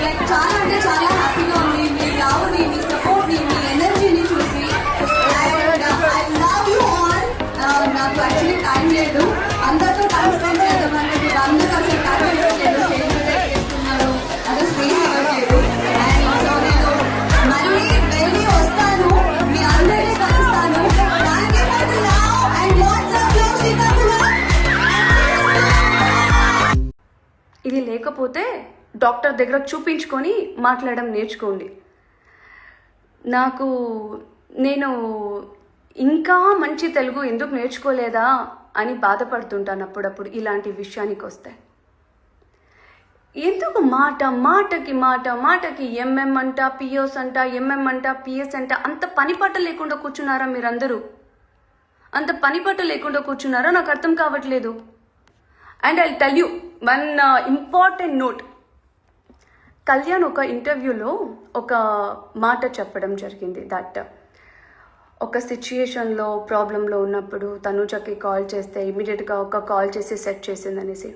Like చాలా అంటే చాలా హ్యాపీగా ఉంది మీ లవ్ని, మీ సపోర్ట్ని, మీ ఎనర్జీని చూసి. And I love you all. నాకు యాక్చువల్లీ టైం లేదు అందరితో టైం స్పెండ్ చేద్దామంటే మీరు అందరూ అసలు టైం ఇవ్వట్లేదు, స్టేజ్ మీద చేస్తున్నారు, అసలు స్పేస్ ఇవ్వట్లేదు. అండ్ సో నేను మళ్ళీ వెళ్ళి వస్తాను, మీ అందరినీ కలుస్తాను. Thank you for the love and lots of love Srikanth. ఇది లేకపోతే డాక్టర్ దగ్గర చూపించుకొని మాట్లాడడం నేర్చుకోండి. నేను ఇంకా మంచి తెలుగు ఎందుకు నేర్చుకోలేదా అని బాధపడుతుంటాను అప్పుడప్పుడు ఇలాంటి విషయానికి వస్తే. ఎందుకు మాటకి ఎంఎం అంట, పిఎస్ అంట, ఎంఎం అంట, పిఎస్ అంట, అంత పనిపట్ట లేకుండా కూర్చున్నారా మీరందరూ? అంత పనిపట్ట లేకుండా కూర్చున్నారా? నాకు అర్థం కావట్లేదు. And I tell you one important note. Kalyan ఒక ఇంటర్వ్యూలో ఒక మాట చెప్పడం జరిగింది, దట్ ఒక సిచ్యుయేషన్లో ప్రాబ్లంలో ఉన్నప్పుడు తనుజకి కాల్ చేస్తే ఇమీడియట్గా ఒక కాల్ చేసి సెట్ చేసిందనేసి.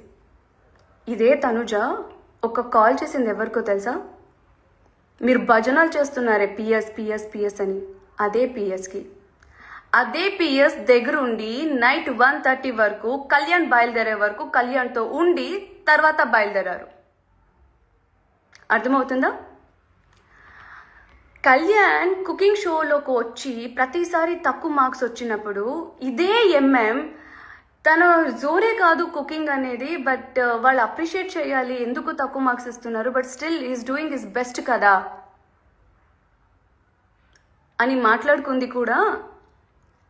ఇదే తనుజ ఒక కాల్ చేసింది ఎవరికో తెలుసా? మీరు భజనలు చేస్తున్నారే పిఎస్ పిఎస్ పిఎస్ అని, అదే పిఎస్కి. అదే పిఎస్ దగ్గర ఉండి నైట్ 1:30 వరకు కళ్యాణ్ బయలుదేరే వరకు కళ్యాణ్తో ఉండి తర్వాత బయలుదేరారు. అర్థమవుతుందా? కళ్యాణ్ కుకింగ్ షోలోకి వచ్చి ప్రతిసారి తక్కువ మార్క్స్ వచ్చినప్పుడు ఇదే ఎంఎం తన జోరే కాదు కుకింగ్ అనేది, బట్ వాళ్ళు అప్రిషియేట్ చేయాలి, ఎందుకు తక్కువ మార్క్స్ ఇస్తున్నారు, but still is doing his best కదా అని మాట్లాడుకుంది కూడా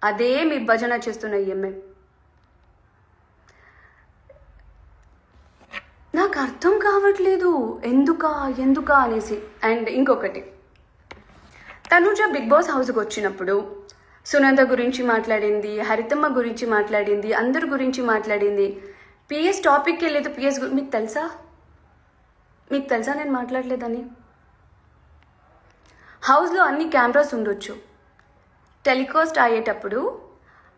అదే మీ భజన చేస్తున్న ఎంఎం. నాకు అర్థం కావట్లేదు ఎందుకా అనేసి. అండ్ ఇంకొకటి, తనుజ బిగ్ బాస్ హౌస్కి వచ్చినప్పుడు సునంద గురించి మాట్లాడింది, హరితమ్మ గురించి మాట్లాడింది, అందరి గురించి మాట్లాడింది. పిఎస్ టాపిక్కి వెళ్ళలేదు. పిఎస్ మీకు తెలుసా నేను మాట్లాడలేదని? హౌస్లో అన్ని కెమెరాస్ ఉండొచ్చు. టెలికాస్ట్ అయ్యేటప్పుడు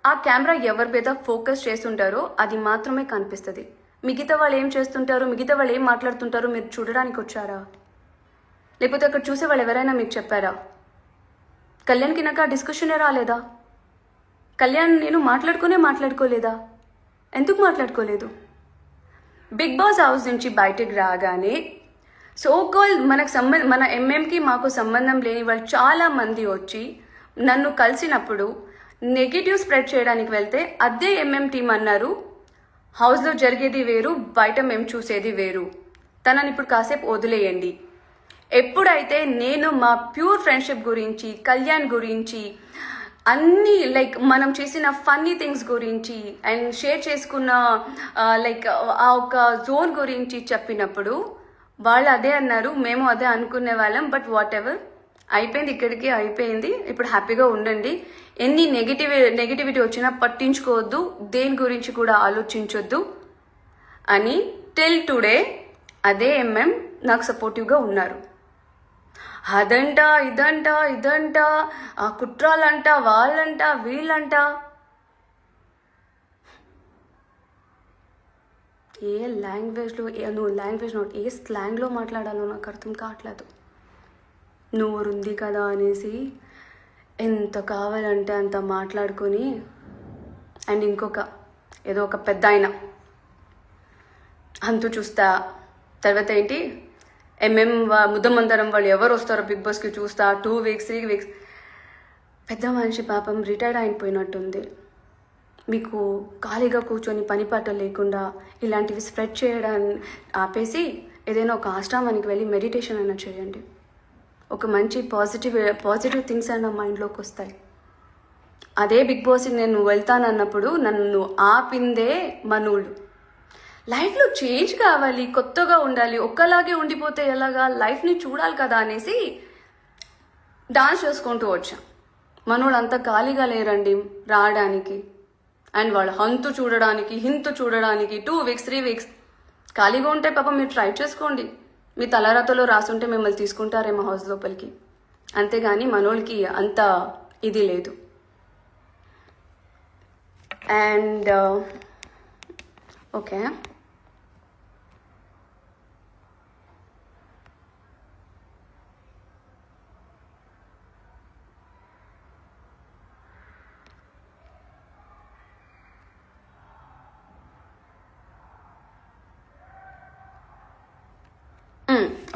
ఆ కెమెరా ఎవరి మీద ఫోకస్ చేస్తుంటారో అది మాత్రమే కనిపిస్తుంది. మిగతా వాళ్ళు ఏం చేస్తుంటారో, మిగతా వాళ్ళు ఏం మాట్లాడుతుంటారో మీరు చూడడానికి వచ్చారా? లేకపోతే అక్కడ చూసే వాళ్ళు ఎవరైనా మీకు చెప్పారా? కళ్యాణ్కి నాకు ఆ డిస్కషనే రాలేదా? కళ్యాణ్ నేను మాట్లాడుకోలేదా? ఎందుకు మాట్లాడుకోలేదు? బిగ్ బాస్ హౌస్ నుంచి బయటకు రాగానే సోకాల్ మన ఎంఎంకి మాకు సంబంధం లేని వాళ్ళు చాలామంది వచ్చి నన్ను కలిసినప్పుడు నెగిటివ్ స్ప్రెడ్ చేయడానికి వెళ్తే అదే ఎంఎం టీం అన్నారు, హౌస్లో జరిగేది వేరు, బయట మేము చూసేది వేరు, తనని ఇప్పుడు కాసేపు వదిలేయండి. ఎప్పుడైతే నేను మా ప్యూర్ ఫ్రెండ్షిప్ గురించి, కళ్యాణ్ గురించి, అన్నీ లైక్ మనం చేసిన ఫన్నీ థింగ్స్ గురించి అండ్ షేర్ చేసుకున్న లైక్ ఆ ఒక జోన్ గురించి చెప్పినప్పుడు వాళ్ళు అదే అన్నారు, మేము అదే అనుకునే వాళ్ళం, బట్ వాట్ ఎవర్ అయిపోయింది, ఇక్కడికి అయిపోయింది, ఇప్పుడు హ్యాపీగా ఉండండి, ఎన్ని నెగిటివిటీ వచ్చినా పట్టించుకోవద్దు, దేని గురించి కూడా ఆలోచించొద్దు అని టిల్ టుడే అదే ఎంఎం నాకు సపోర్టివ్గా ఉన్నారు. అదంట ఇదంట ఆ కుట్రాలంట, వాళ్ళంట, వీళ్ళంట, ఏ లాంగ్వేజ్లో ఏ స్లాంగ్లో మాట్లాడాలో నాకు అర్థం కావట్లేదు. నోరుంది కదా అనేసి ఎంత కావాలంటే అంత మాట్లాడుకొని. అండ్ ఇంకొక ఏదో ఒక పెద్ద ఆయన అంతు చూస్తా, తర్వాత ఏంటి ఎంఎం ముద్దమందరం వాళ్ళు ఎవరు వస్తారో బిగ్ బాస్కి చూస్తా, 2 వీక్స్ 3 వీక్స్. పెద్ద మనిషి పాపం రిటైర్డ్ అయిపోయినట్టుంది. మీకు ఖాళీగా కూర్చొని పనిపాట లేకుండా ఇలాంటివి స్ప్రెడ్ చేయడాన్ని ఆపేసి ఏదైనా ఒక ఆశ్రమానికి వెళ్ళి మెడిటేషన్ అయినా చేయండి. ఒక మంచి పాజిటివ్ థింగ్స్ అయినా మైండ్లోకి వస్తాయి. అదే బిగ్ బాస్కి నేను వెళ్తానన్నప్పుడు నన్ను ఆపిందే మనోళ్ళు. లైఫ్లో చేంజ్ కావాలి, కొత్తగా ఉండాలి, ఒక్కలాగే ఉండిపోతే ఎలాగా, లైఫ్ని చూడాలి కదా అనేసి డాన్స్ చేసుకుంటూ వచ్చాం. మనోళ్ళు అంతా ఖాళీగా లేరండి రావడానికి. అండ్ వాళ్ళు హింతు చూడడానికి 2 వీక్స్ 3 వీక్స్ ఖాళీగా ఉంటే పాపం మీరు ట్రై చేసుకోండి. మీ తలరాతలో రాసుంటే మిమ్మల్ని తీసుకుంటారేమో హౌస్ లోపలికి, అంతేగాని మనోళ్ళకి అంత ఇది లేదు. అండ్ ఓకే,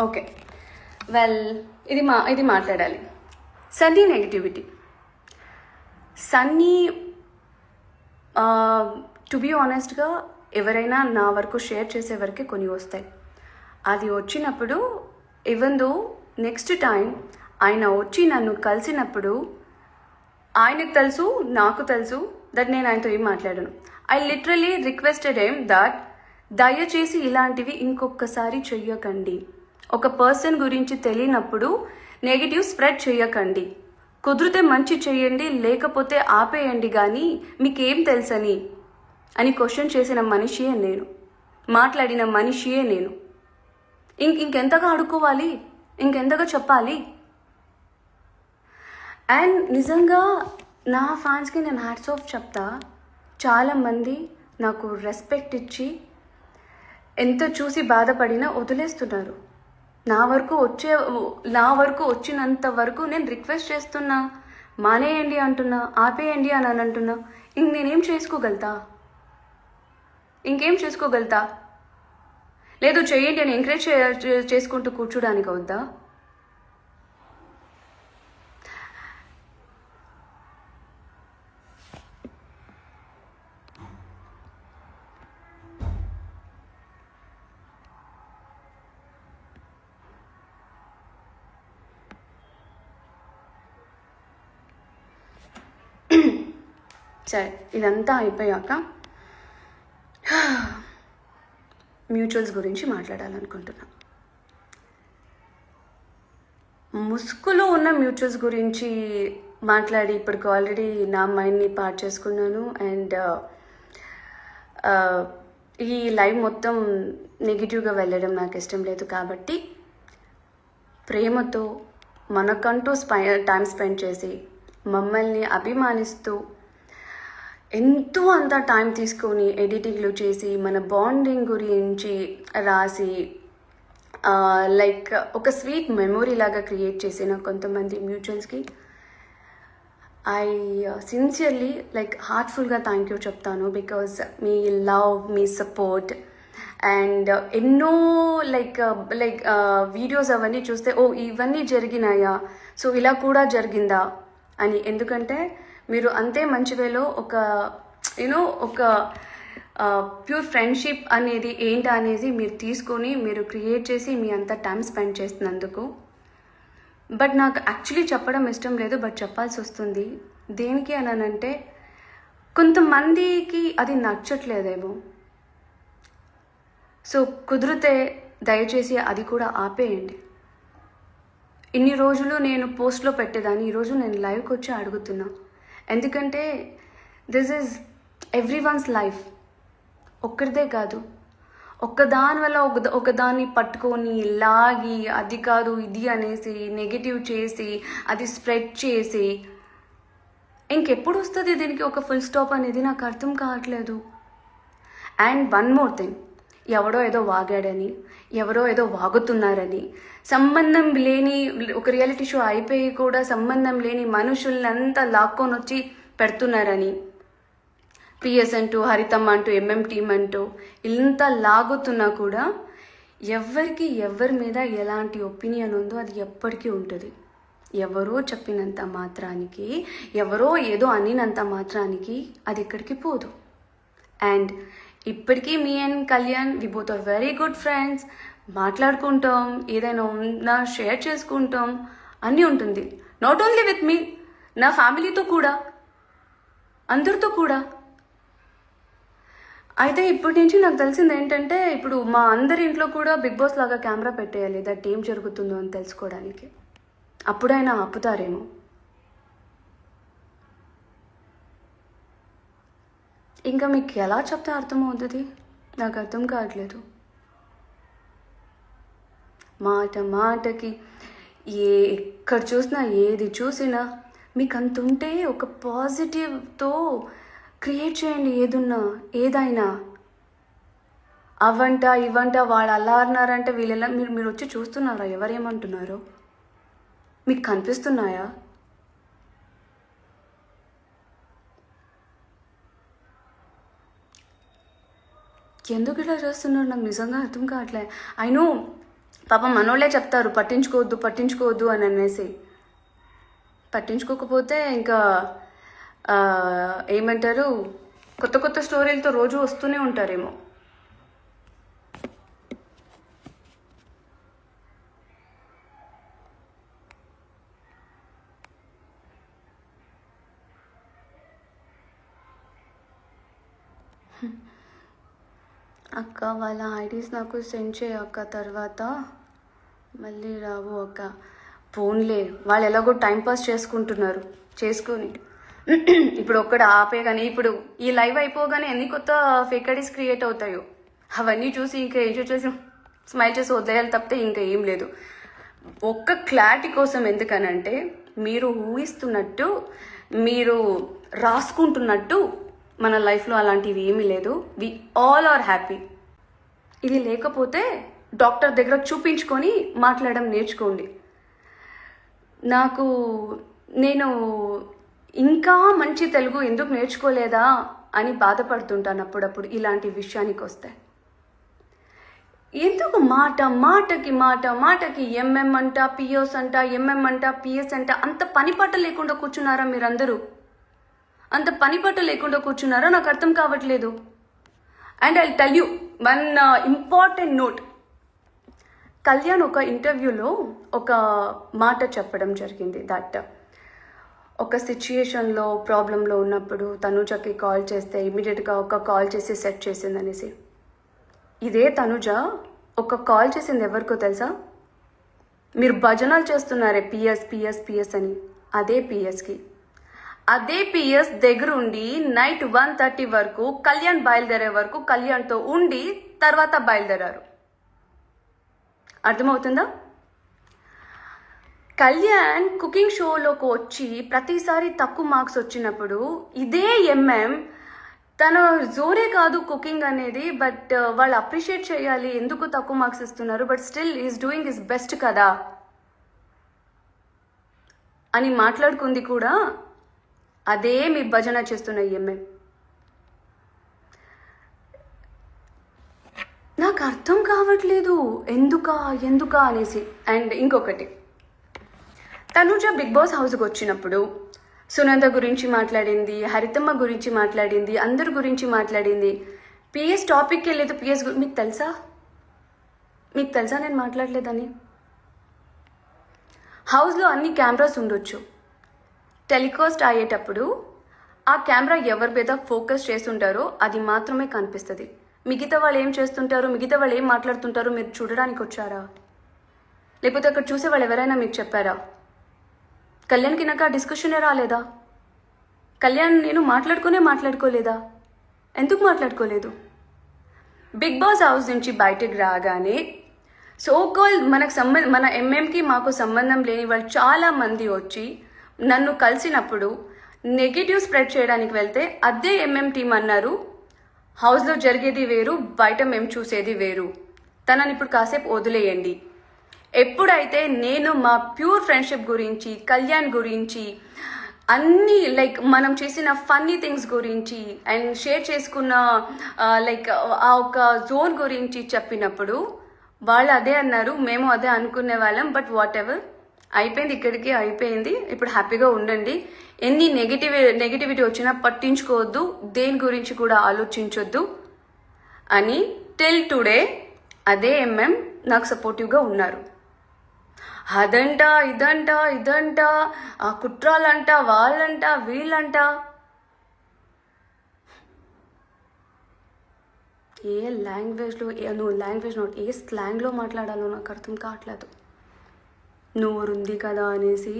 ఓకే, వెల్, ఇది మాట్లాడాలి. సన్నీ నెగిటివిటీ. సన్నీ టు బీ ఆనెస్ట్గా ఎవరైనా నా వరకు షేర్ చేసే వరకే కొన్ని వస్తాయి. అది వచ్చినప్పుడు ఈవెన్ దో నెక్స్ట్ టైం ఆయన వచ్చి నన్ను కలిసినప్పుడు ఆయనకు తెలుసు, నాకు తెలుసు దట్ నేను ఆయనతో ఏం మాట్లాడాను. I literally requested him that దయచేసి ఇలాంటివి ఇంకొకసారి చెయ్యకండి. ఒక పర్సన్ గురించి తెలియనప్పుడు నెగిటివ్ స్ప్రెడ్ చేయకండి. కుదిరితే మంచి చేయండి, లేకపోతే ఆపేయండి, కానీ మీకేం తెలుసని అని క్వశ్చన్ చేసిన మనిషియే నేను, మాట్లాడిన మనిషియే నేను. ఇంకెంతగా అడుక్కోవాలి, ఇంకెంతగా చెప్పాలి? అండ్ నిజంగా నా ఫ్యాన్స్కి నేను హ్యాట్స్ ఆఫ్ చెప్తా. చాలామంది నాకు రెస్పెక్ట్ ఇచ్చి ఎంత చూసి బాధపడినా వదిలేస్తున్నారు. నా వరకు వచ్చినంత వరకు నేను రిక్వెస్ట్ చేస్తున్నా, మానేయండి అంటున్నా, ఆపేయండి అని అంటున్నా. నేనేం చేసుకోగలుగుతా? ఇంకేం చేసుకోగలుగుతా? లేదు చేయండి అని ఎంకరేజ్ చేసుకుంటూ కూర్చోడానికి అవుద్దా? సరే, ఇదంతా అయిపోయాక మ్యూచువల్స్ గురించి మాట్లాడాలనుకుంటున్నా. ముసుగులో ఉన్న మ్యూచువల్స్ గురించి మాట్లాడి ఇప్పటికి ఆల్రెడీ నా మైండ్ని పాడు చేసుకున్నాను. అండ్ ఈ లైవ్ మొత్తం నెగిటివ్గా వెళ్ళడం నాకు ఇష్టం లేదు. కాబట్టి ప్రేమతో మనకంటూ టైం స్పెండ్ చేసి మమ్మల్ని అభిమానిస్తూ ఎంతో అంత టైం తీసుకొని ఎడిటింగ్లు చేసి మన బాండింగ్ గురించి రాసి లైక్ ఒక స్వీట్ మెమొరీ లాగా క్రియేట్ చేసిన కొంతమంది మ్యూచువల్స్కి ఐ సిన్సియర్లీ లైక్ హార్ట్ఫుల్గా థ్యాంక్ యూ చెప్తాను. బికాజ్ మీ లవ్, మీ సపోర్ట్ అండ్ ఎన్నో లైక్ వీడియోస్ అవన్నీ చూస్తే ఓ ఇవన్నీ జరిగినాయా, సో ఇలా కూడా జరిగిందా అని. ఎందుకంటే మీరు అంతే మంచి వేలో ఒక ఒక ప్యూర్ ఫ్రెండ్షిప్ అనేది ఏంటి అనేది మీరు తీసుకొని మీరు క్రియేట్ చేసి మీ అంత టైం స్పెండ్ చేస్తున్నందుకు. బట్ నాకు యాక్చువల్లీ చెప్పడం ఇష్టం లేదు, బట్ చెప్పాల్సి వస్తుంది. దేనికి అనంటే కొంతమందికి అది నచ్చట్లేదేమో. సో కుదిరితే దయచేసి అది కూడా ఆపేయండి. ఇన్ని రోజులు నేను పోస్ట్లో పెట్టేదాన్ని, ఈరోజు నేను లైవ్కి వచ్చి అడుగుతున్నా. ఎందుకంటే దిస్ ఈజ్ ఎవ్రీవన్స్ లైఫ్, ఒక్కరిదే కాదు. ఒక్కదాని వల్ల ఒకదాన్ని పట్టుకొని లాగి అది కాదు ఇది అనేసి నెగిటివ్ చేసి అది స్ప్రెడ్ చేసి ఇంకెప్పుడు వస్తుంది దీనికి ఒక ఫుల్ స్టాప్ అనేది నాకు అర్థం కావట్లేదు. అండ్ వన్ మోర్ థింగ్, ఎవడో ఏదో వాగాడని, ఎవరో ఏదో వాగుతున్నారని, సంబంధం లేని ఒక రియాలిటీ షో అయిపోయి కూడా సంబంధం లేని మనుషులంతా లాక్కొని వచ్చి పెడుతున్నారని, పిఎస్ అంటూ, హరితమ్మ అంటూ, ఎంఎం టీమ్ అంటూ ఇంత లాగుతున్నా కూడా ఎవరి మీద ఎలాంటి ఒపీనియన్ ఉందో అది ఎప్పటికీ ఉంటుంది. ఎవరో చెప్పినంత మాత్రానికి, ఎవరో ఏదో అనినంత మాత్రానికి అది ఎక్కడికి పోదు. అండ్ ఇప్పటికీ me and Kalyan we both are very good friends. మాట్లాడుకుంటాం, ఏదైనా ఉన్నా షేర్ చేసుకుంటాం, అన్నీ ఉంటుంది. నాట్ ఓన్లీ విత్ మీ, నా ఫ్యామిలీతో కూడా, అందరితో కూడా. అయితే ఇప్పటి నుంచి నాకు తెలిసింది ఏంటంటే, ఇప్పుడు మా అందరి ఇంట్లో కూడా బిగ్ బాస్ లాగా కెమెరా పెట్టేయాలి, దట్ ఏం జరుగుతుందో అని తెలుసుకోవడానికి. అప్పుడైనా ఆపుతారేమో. ఇంకా మీకు ఎలా చెప్తే అర్థమవుతుంది నాకు అర్థం కావట్లేదు. మాటకి ఎక్కడ చూసినా, ఏది చూసినా మీకు అంత ఉంటే ఒక పాజిటివ్తో క్రియేట్ చేయండి. ఏదైనా అవంట ఇవంట వాళ్ళు అలా అన్నారంటే వీళ్ళెలా, మీరు వచ్చి చూస్తున్నారా ఎవరేమంటున్నారో? మీకు కనిపిస్తున్నాయా? ఎందుకు ఇలా చేస్తున్నారు నాకు నిజంగా అర్థం కావట్లే. ఐ నో పాపం మనోళ్ళే చెప్తారు పట్టించుకోవద్దు పట్టించుకోవద్దు అని అనేసి. పట్టించుకోకపోతే ఇంకా ఏమంటారు, కొత్త కొత్త స్టోరీలతో రోజు వస్తూనే ఉంటారేమో. అక్క వాళ్ళ ఐడీస్ నాకు సెండ్ చేయ అక్క, తర్వాత మళ్ళీ రావు అక్క. ఫోన్లే, వాళ్ళు ఎలాగో టైంపాస్ చేసుకుంటున్నారు, చేసుకొని ఇప్పుడు ఒక్కడ ఆపే కానీ ఇప్పుడు ఈ లైవ్ అయిపోగానే ఎన్ని కొత్త ఫేక్ ఐడీస్ క్రియేట్ అవుతాయో అవన్నీ చూసి ఇంకా ఎంజాయ్ చేసి స్మైల్ చేసి వదిలేయాలి తప్పితే ఇంకా ఏం లేదు. ఒక్క క్లారిటీ కోసం, ఎందుకనంటే మీరు ఊహిస్తున్నట్టు మీరు రాసుకుంటున్నట్టు మన లైఫ్లో అలాంటివి ఏమీ లేదు. We all are happy. ఇది లేకపోతే డాక్టర్ దగ్గర చూపించుకొని మాట్లాడడం నేర్చుకోండి. నేను ఇంకా మంచి తెలుగు ఎందుకు నేర్చుకోలేదా అని బాధపడుతుంటాను అప్పుడప్పుడు ఇలాంటి విషయానికి వస్తే. ఎందుకు మాటకి ఎంఎం అంట, పిఎస్ అంట, ఎంఎం అంట, పిఎస్ అంట, అంత పనిపాట లేకుండా కూర్చున్నారా మీరందరూ? అంత పనిపాట లేకుండా కూర్చున్నారా? నాకు అర్థం కావట్లేదు. And I tell you one important note. Kalyan ఒక ఇంటర్వ్యూలో ఒక మాట చెప్పడం జరిగింది, దట్ ఒక సిచ్యుయేషన్లో ప్రాబ్లంలో ఉన్నప్పుడు తనుజకి కాల్ చేస్తే ఇమీడియట్గా ఒక కాల్ చేసి సెట్ చేసింది అనేసి. ఇదే తనుజ ఒక కాల్ చేసింది ఎవరికో తెలుసా? మీరు భజనలు చేస్తున్నారే పిఎస్ పిఎస్ పిఎస్ అని, అదే పిఎస్కి. అదే పిఎస్ దగ్గర ఉండి నైట్ 1:30 వరకు కళ్యాణ్ బయలుదేరే వరకు కళ్యాణ్తో ఉండి తర్వాత బయలుదేరారు. అర్థమవుతుందా? కళ్యాణ్ కుకింగ్ షోలోకి వచ్చి ప్రతిసారి తక్కువ మార్క్స్ వచ్చినప్పుడు ఇదే ఎంఎం తన జోరే కాదు కుకింగ్ అనేది, బట్ వాళ్ళు అప్రిషియేట్ చేయాలి ఎందుకు తక్కువ మార్క్స్ ఇస్తున్నారు, but still is doing his best కదా అని మాట్లాడుకుంది కూడా అదే మీ భజన చేస్తున్న ఎంఎం. నాకు అర్థం కావట్లేదు ఎందుకా అనేసి. అండ్ ఇంకొకటి, తనుజ బిగ్ బాస్ హౌస్కి వచ్చినప్పుడు సునంద గురించి మాట్లాడింది, హరితమ్మ గురించి మాట్లాడింది, అందరి గురించి మాట్లాడింది. పిఎస్ టాపిక్కి వెళ్ళలేదు. పిఎస్ మీకు తెలుసా నేను మాట్లాడలేదని? హౌస్లో అన్ని కెమెరాస్ ఉండొచ్చు. టెలికాస్ట్ అయ్యేటప్పుడు ఆ కెమెరా ఎవరి మీద ఫోకస్ చేస్తుంటారో అది మాత్రమే కనిపిస్తుంది. మిగతా వాళ్ళు ఏం చేస్తుంటారో, మిగతా వాళ్ళు ఏం మాట్లాడుతుంటారో మీరు చూడడానికి వచ్చారా? లేకపోతే అక్కడ చూసే వాళ్ళు ఎవరైనా మీకు చెప్పారా? కళ్యాణ్కి నాకు ఆ డిస్కషనే రాలేదా? కళ్యాణ్ నేను మాట్లాడుకోలేదా? ఎందుకు మాట్లాడుకోలేదు? బిగ్ బాస్ హౌస్ నుంచి బయటకు రాగానే సోకాల్ మన ఎంఎంకి మాకు సంబంధం లేని వాళ్ళు చాలామంది వచ్చి నన్ను కలిసినప్పుడు నెగిటివ్ స్ప్రెడ్ చేయడానికి వెళ్తే అదే ఎంఎం టీం అన్నారు, హౌస్లో జరిగేది వేరు, బయట మేము చూసేది వేరు, తనని ఇప్పుడు కాసేపు వదిలేయండి. ఎప్పుడైతే నేను మా ప్యూర్ ఫ్రెండ్షిప్ గురించి, కళ్యాణ్ గురించి, అన్నీ లైక్ మనం చేసిన ఫన్నీ థింగ్స్ గురించి అండ్ షేర్ చేసుకున్న లైక్ ఆ ఒక జోన్ గురించి చెప్పినప్పుడు వాళ్ళు అదే అన్నారు, మేము అదే అనుకునే వాళ్ళం, బట్ వాట్ ఎవర్ అయిపోయింది, ఇక్కడికి అయిపోయింది, ఇప్పుడు హ్యాపీగా ఉండండి, ఎన్ని నెగిటివిటీ వచ్చినా పట్టించుకోవద్దు, దేని గురించి కూడా ఆలోచించొద్దు అని టిల్ టుడే అదే ఎంఎం నాకు సపోర్టివ్గా ఉన్నారు. అదంట ఇదంట ఆ కుట్రాలంట, వాళ్ళంట, వీళ్ళంట, ఏ లాంగ్వేజ్లో ఏ స్లాంగ్లో మాట్లాడాలో నాకు అర్థం కావట్లేదు. నోరుంది కదా అనేసి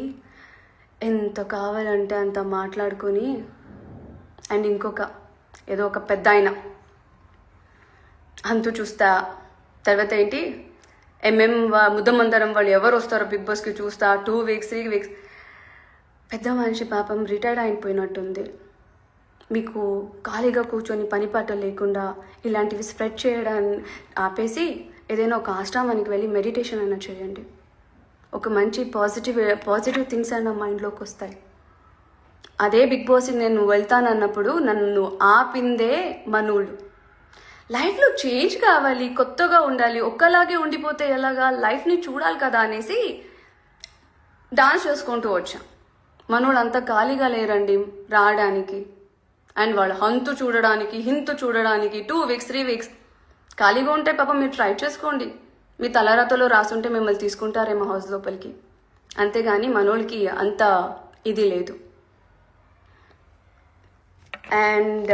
ఎంత కావాలంటే అంత మాట్లాడుకొని. అండ్ ఇంకొక ఏదో ఒక పెద్ద ఆయన అంతు చూస్తా, తర్వాత ఏంటి ఎంఎం ముద్దమందరం వాళ్ళు ఎవరు వస్తారో బిగ్ బాస్కి చూస్తా, 2 వీక్స్ 3 వీక్స్. పెద్ద మనిషి పాపం రిటైర్డ్ అయిపోయినట్టుంది. మీకు ఖాళీగా కూర్చొని పనిపాట లేకుండా ఇలాంటివి స్ప్రెడ్ చేయడాన్ని ఆపేసి ఏదైనా ఒక ఆశ్రమానికి వెళ్ళి మెడిటేషన్ అయినా చేయండి. ఒక మంచి పాజిటివ్ థింగ్స్ అయినా మైండ్లోకి వస్తాయి. అదే బిగ్ బాస్కి నేను వెళ్తానన్నప్పుడు నన్ను ఆపిందే మనోళ్ళు. లైఫ్లో చేంజ్ కావాలి, కొత్తగా ఉండాలి. ఒక్కలాగే ఉండిపోతే ఎలాగా, లైఫ్ని చూడాలి కదా అనేసి డాన్స్ చేసుకుంటూ వచ్చాం. మనోళ్ళు అంతా ఖాళీగా లేరండి రావడానికి. అండ్ వాళ్ళు హంతు చూడడానికి, హింతు చూడడానికి 2 weeks 3 weeks ఖాళీగా ఉంటే పాపం మీరు ట్రై చేసుకోండి. మీ తలరాతలో రాసుంటే మిమ్మల్ని తీసుకుంటారేమో హౌస్ లోపలికి. అంతేగాని మనోళ్ళకి అంత ఇది లేదు. And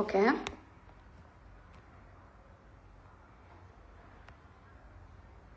okay